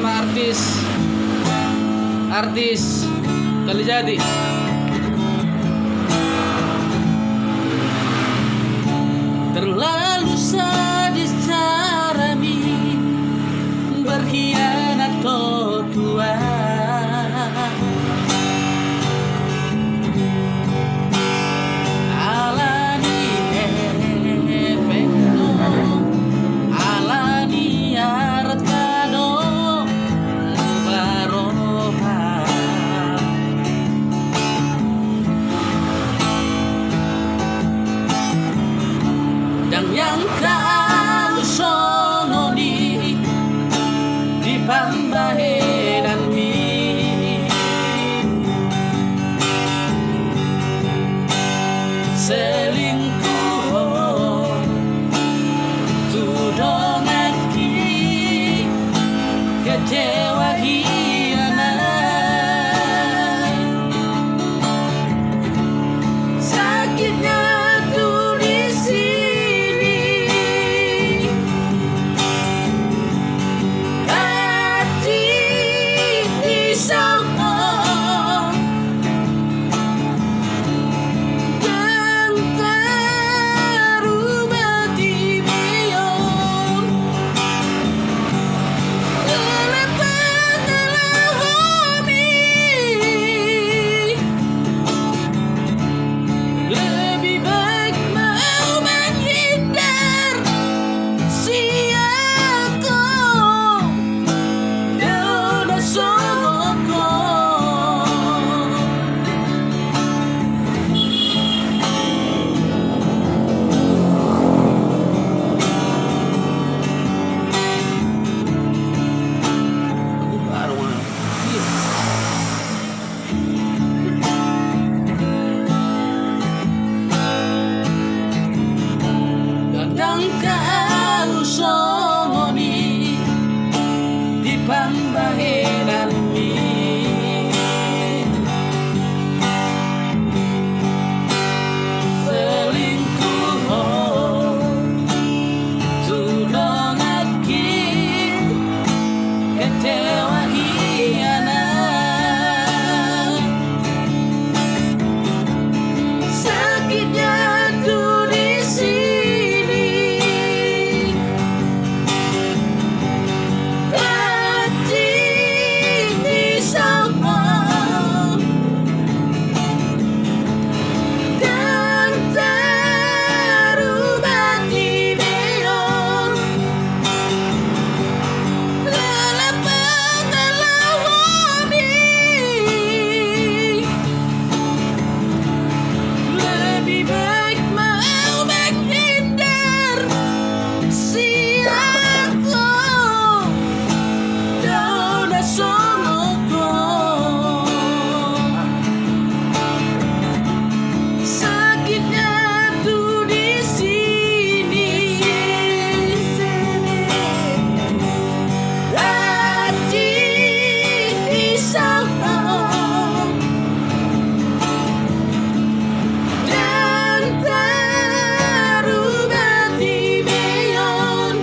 bersama artis Kalijadi. Terlalu sadis caramu berkhianat kau Tuhan. Alani efekno, alani artano baroha. Dan yang kau sononi di pambaheran mi selingkuh tudongaki kecewa hianat sakitnya tuh di sini hati di sana dan terubah di beyond lelepatlah hobi lebih baik mau menghindar siapa dan sokong. Kadang kau sononi di pambaheran mi selingkuh tudongaki kecewa hianat sakitnya tuh di sini hati di sana dan terubah di beyond lelepatlah hobi lebih baik mau menghindar siapa dan sokong. Sakitnya tuh di sini hati di sana dan terubah di beyond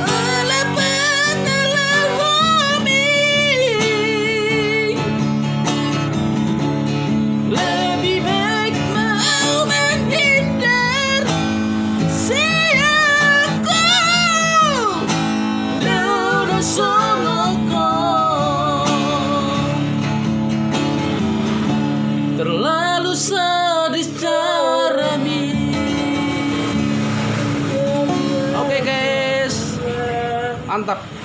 lelepatlah hobi lebih baik mau menghindar siapa dan sokong. Terlalu sadis caramu. Oke guys, mantap.